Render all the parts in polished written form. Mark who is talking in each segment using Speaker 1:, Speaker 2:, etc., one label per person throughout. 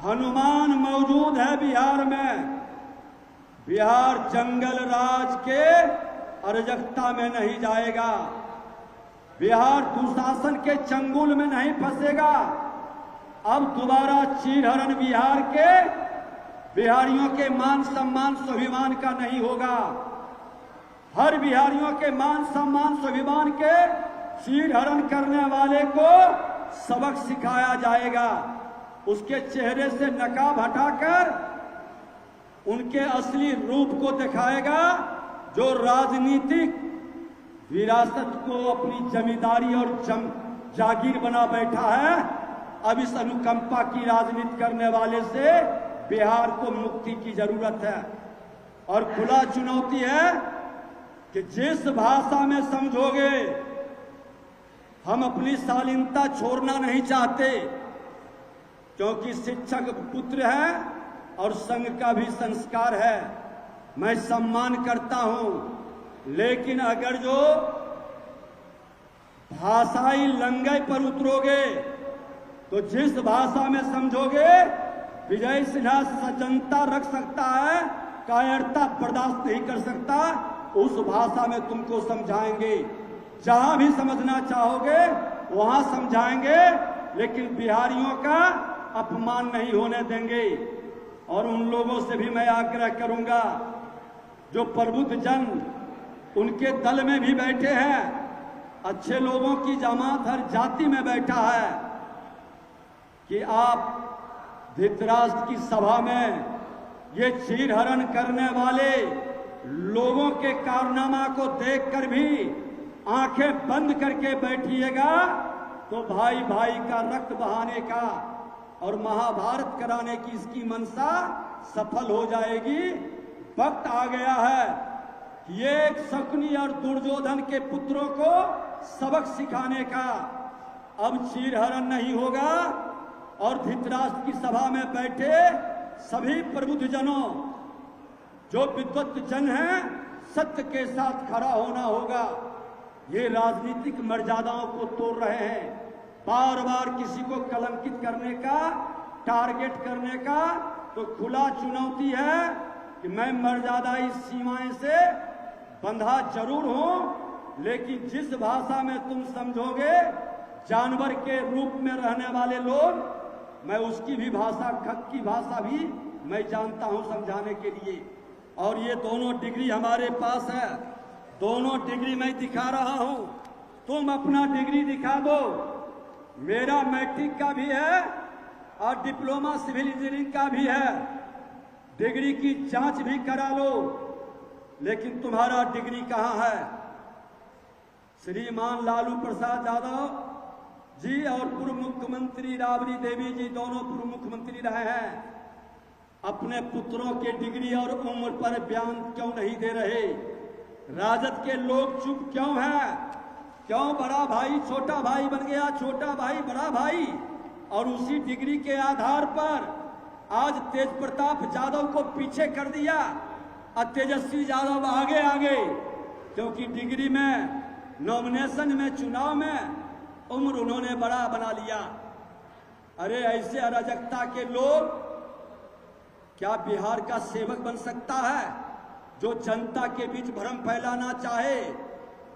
Speaker 1: हनुमान मौजूद है बिहार में। बिहार जंगल राज के अराजकता में नहीं जाएगा। बिहार दुशासन के चंगुल में नहीं फंसेगा। अब दोबारा चीरहरण बिहार के बिहारियों के मान सम्मान स्वाभिमान का नहीं होगा। हर बिहारियों के मान सम्मान स्वाभिमान के चीरहरण करने वाले को सबक सिखाया जाएगा। उसके चेहरे से नकाब हटाकर उनके असली रूप को दिखाएगा। जो राजनीतिक विरासत को अपनी जमींदारी और जागीर बना बैठा है, अब इस अनुकंपा की राजनीति करने वाले से बिहार को मुक्ति की जरूरत है। और खुला चुनौती है कि जिस भाषा में समझोगे, हम अपनी शालीनता छोड़ना नहीं चाहते, क्योंकि शिक्षक पुत्र है और संघ का भी संस्कार है। मैं सम्मान करता हूं, लेकिन अगर जो भाषाई लंगई पर उतरोगे तो जिस भाषा में समझोगे विजय सिन्हा सज्जनता रख सकता है, कायरता बर्दाश्त नहीं कर सकता, उस भाषा में तुमको समझाएंगे। जहां भी समझना चाहोगे वहां समझाएंगे, लेकिन बिहारियों का अपमान नहीं होने देंगे। और उन लोगों से भी मैं आग्रह करूंगा जो प्रबुद्ध जन उनके दल में भी बैठे हैं, अच्छे लोगों की जमात हर जाति में बैठा है, कि आप धृतराष्ट्र की सभा में ये चीरहरण करने वाले लोगों के कारनामा को देखकर भी आंखें बंद करके बैठिएगा, तो भाई भाई का रक्त बहाने का और महाभारत कराने की इसकी मंशा सफल हो जाएगी। वक्त आ गया है कि ये शकुनी और दुर्योधन के पुत्रों को सबक सिखाने का। अब चीरहरण नहीं होगा और धृतराष्ट्र की सभा में बैठे सभी प्रबुद्धजनों, जो विद्वत जन हैं, सत्य के साथ खड़ा होना होगा। ये राजनीतिक मर्यादाओं को तोड़ रहे हैं। बार बार किसी को कलंकित करने का, टारगेट करने का तो खुला चुनौती है कि मैं मर्यादाई सीमाएं से बंधा जरूर हूं, लेकिन जिस भाषा में तुम समझोगे जानवर के रूप में रहने वाले लोग, मैं उसकी भी भाषा, खत की भाषा भी मैं जानता हूं समझाने के लिए। और ये दोनों डिग्री हमारे पास है, दोनों डिग्री मैं दिखा रहा हूं, तुम अपना डिग्री दिखा दो। मेरा मैट्रिक का भी है और डिप्लोमा सिविल इंजीनियरिंग का भी है। डिग्री की जांच भी करा लो, लेकिन तुम्हारा डिग्री कहां है? श्रीमान लालू प्रसाद यादव जी और पूर्व मुख्यमंत्री राबड़ी देवी जी दोनों पूर्व मुख्यमंत्री रहे हैं। अपने पुत्रों के डिग्री और उम्र पर बयान क्यों नहीं दे रहे? राजद के लोग चुप क्यों हैं? क्यों बड़ा भाई छोटा भाई बन गया, छोटा भाई बड़ा भाई? और उसी डिग्री के आधार पर आज तेज प्रताप यादव को पीछे कर दिया और तेजस्वी यादव आगे आगे, क्योंकि डिग्री में, नॉमिनेशन में, चुनाव में उम्र उन्होंने बड़ा बना लिया। अरे ऐसे अराजकता के लोग क्या बिहार का सेवक बन सकता है? जो जनता के बीच भ्रम फैलाना चाहे,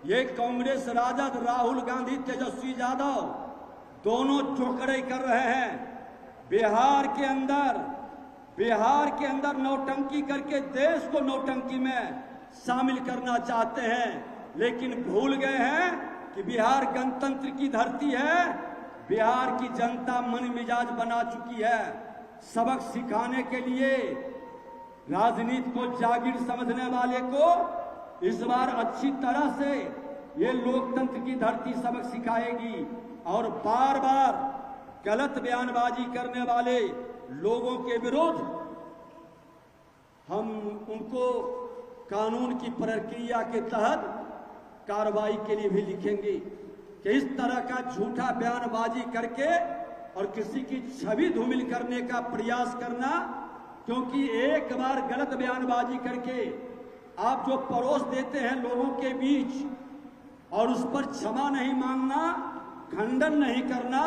Speaker 1: ये कांग्रेस, राजद, राहुल गांधी, तेजस्वी यादव दोनों चौकड़े कर रहे हैं। बिहार के अंदर नौटंकी करके देश को नौटंकी में शामिल करना चाहते हैं, लेकिन भूल गए हैं कि बिहार गणतंत्र की धरती है। बिहार की जनता मन मिजाज बना चुकी है। सबक सिखाने के लिए राजनीति को जागीर समझने वाले को इस बार अच्छी तरह से ये लोकतंत्र की धरती सबक सिखाएगी। और बार बार गलत बयानबाजी करने वाले लोगों के विरुद्ध हम उनको कानून की प्रक्रिया के तहत कार्रवाई के लिए भी लिखेंगे कि इस तरह का झूठा बयानबाजी करके और किसी की छवि धूमिल करने का प्रयास करना, क्योंकि एक बार गलत बयानबाजी करके आप जो परोस देते हैं लोगों के बीच और उस पर क्षमा नहीं मांगना, खंडन नहीं करना,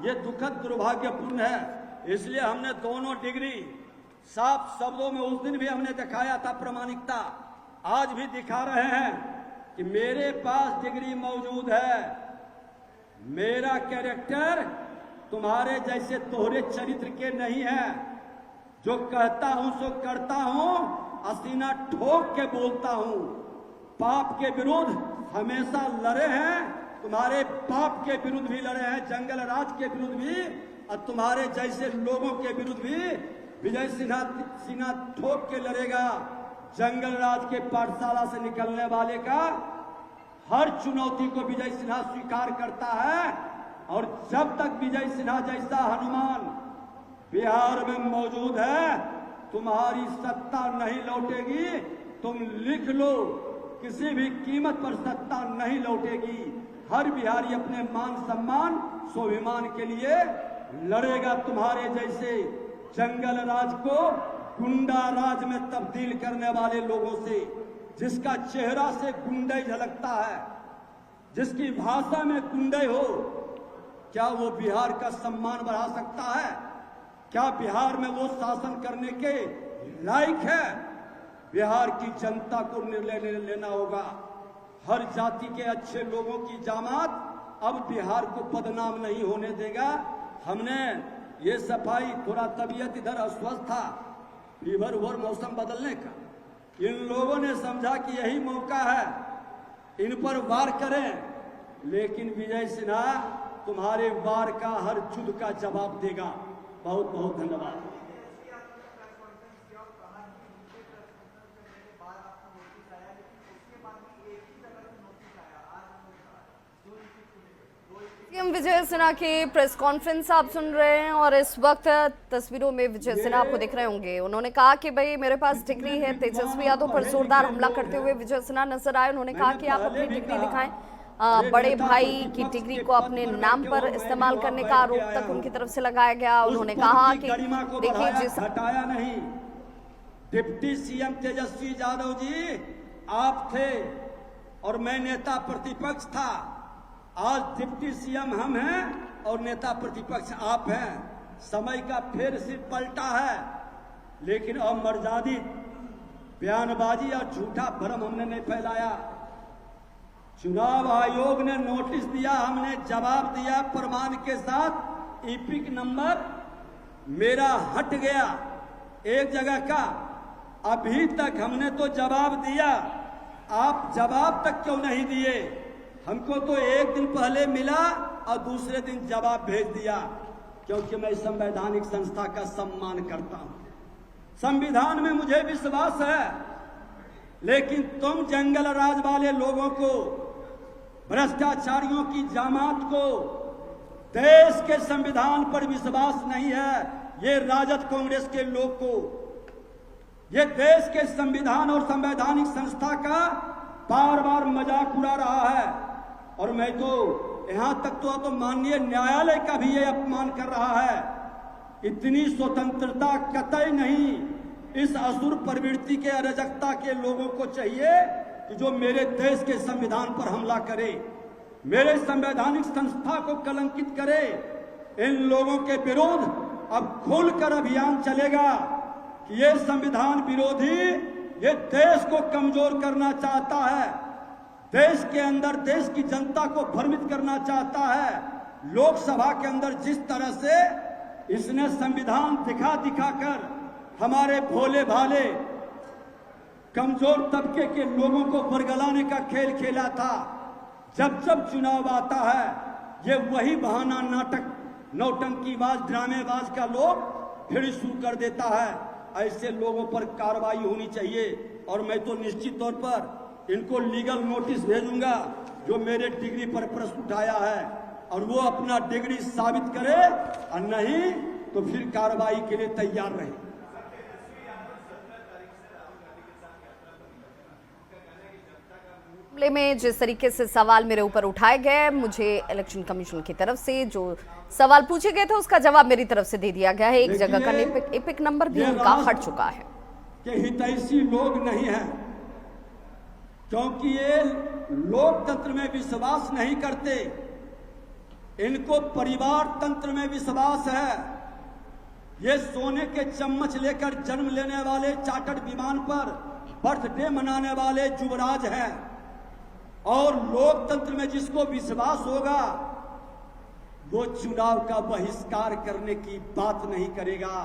Speaker 1: ये दुखद दुर्भाग्यपूर्ण है। इसलिए हमने दोनों डिग्री साफ शब्दों में उस दिन भी हमने दिखाया था प्रामाणिकता, आज भी दिखा रहे हैं कि मेरे पास डिग्री मौजूद है। मेरा कैरेक्टर तुम्हारे जैसे दोहरे चरित्र के नहीं है। जो कहता हूं सो करता हूं, असीना ठोक के बोलता हूं। पाप के विरुद्ध हमेशा लड़े हैं, तुम्हारे पाप के विरुद्ध भी लड़े हैं, जंगल राज के विरुद्ध भी, और तुम्हारे जैसे लोगों के विरुद्ध भी विजय सिन्हा ठोक के लड़ेगा। जंगल राज के पाठशाला से निकलने वाले का हर चुनौती को विजय सिन्हा स्वीकार करता है, और जब तक विजय सिन्हा जैसा हनुमान बिहार में मौजूद है, तुम्हारी सत्ता नहीं लौटेगी। तुम लिख लो, किसी भी कीमत पर सत्ता नहीं लौटेगी। हर बिहारी अपने मान सम्मान स्वाभिमान के लिए लड़ेगा तुम्हारे जैसे जंगल राज को गुंडा राज में तब्दील करने वाले लोगों से। जिसका चेहरा से गुंडे झलकता है, जिसकी भाषा में गुंडे हो, क्या वो बिहार का सम्मान बढ़ा सकता है? क्या बिहार में वो शासन करने के लायक है? बिहार की जनता को निर्णय लेना होगा। हर जाति के अच्छे लोगों की जामात अब बिहार को बदनाम नहीं होने देगा। हमने ये सफाई, थोड़ा तबीयत इधर अस्वस्थ था, फीवर और मौसम बदलने का, इन लोगों ने समझा कि यही मौका है इन पर वार करें। लेकिन विजय सिन्हा तुम्हारे वार का हर युद्ध का जवाब देगा। बहुत बहुत धन्यवाद।
Speaker 2: सीएम विजय सिन्हा की प्रेस कॉन्फ्रेंस आप सुन रहे हैं, और इस वक्त तस्वीरों में विजय सिन्हा आपको दिख रहे होंगे। उन्होंने कहा कि भाई मेरे पास डिग्री है। तेजस्वी यादव पर जोरदार हमला करते हुए विजय सिन्हा नजर आए। उन्होंने कहा कि आप अपनी डिग्री दिखाएं। बड़े भाई की डिग्री को अपने नाम पर इस्तेमाल करने का आरोप तक उनकी तरफ से लगाया गया। उन्होंने कहा कि देखिए, जिस
Speaker 1: हटाया नहीं, डिप्टी सीएम तेजस्वी यादव जी आप थे और मैं नेता प्रतिपक्ष था। आज डिप्टी सीएम हम हैं और नेता प्रतिपक्ष आप हैं। समय का फेर से पलटा है, लेकिन अमर्यादित बयानबाजी और झूठा भ्रम हमने नहीं फैलाया। चुनाव आयोग ने नोटिस दिया, हमने जवाब दिया प्रमाण के साथ। ईपिक नंबर मेरा हट गया एक जगह का, अभी तक हमने तो जवाब दिया, आप जवाब तक क्यों नहीं दिए? हमको तो एक दिन पहले मिला और दूसरे दिन जवाब भेज दिया, क्योंकि मैं संवैधानिक संस्था का सम्मान करता हूं। संविधान में मुझे विश्वास है, लेकिन तुम जंगल राज वाले लोगों को, भ्रष्टाचारियों की जामात को, देश के संविधान पर विश्वास नहीं है। ये राजद कांग्रेस के लोग को, ये देश के संविधान और संवैधानिक संस्था का बार बार मजाक उड़ा रहा है। और मैं तो यहां तक तो माननीय न्यायालय का भी ये अपमान कर रहा है। इतनी स्वतंत्रता कतई नहीं। इस असुर प्रवृत्ति के अराजकता के लोगों को चाहिए कि जो मेरे देश के संविधान पर हमला करे, मेरे संवैधानिक संस्था को कलंकित करे। इन लोगों के विरुद्ध अब खुलकर अभियान चलेगा कि ये संविधान विरोधी ये देश को कमजोर करना चाहता है, देश के अंदर देश की जनता को भ्रमित करना चाहता है। लोकसभा के अंदर जिस तरह से इसने संविधान दिखा दिखा कर हमारे भोले भाले कमजोर तबके के लोगों को बरगलाने का खेल खेला था, जब जब चुनाव आता है ये वही बहाना, नाटक, नौटंकीबाज, ड्रामेबाज का लोग फिर शुरू कर देता है। ऐसे लोगों पर कार्रवाई होनी चाहिए, और मैं तो निश्चित तौर पर इनको लीगल नोटिस भेजूंगा जो मेरे डिग्री पर प्रश्न उठाया है, और वो अपना डिग्री साबित करे, और नहीं तो फिर कार्रवाई के लिए तैयार रहे।
Speaker 2: मामले में जिस तरीके से सवाल मेरे ऊपर उठाए गए, मुझे इलेक्शन कमीशन की तरफ से जो सवाल पूछे गए थे उसका जवाब मेरी तरफ से दे दिया गया है। एक जगह का एपिक नंबर भी उनका हट चुका है।
Speaker 1: कि हितैषी लोग नहीं है, क्योंकि ये लोकतंत्र में विश्वास नहीं करते, इनको परिवार तंत्र में विश्वास है। ये सोने के चम्मच लेकर जन्म लेने वाले चार्टर्ड विमान पर बर्थडे मनाने वाले युवराज हैं। और लोकतंत्र में जिसको विश्वास होगा वो चुनाव का बहिष्कार करने की बात नहीं करेगा।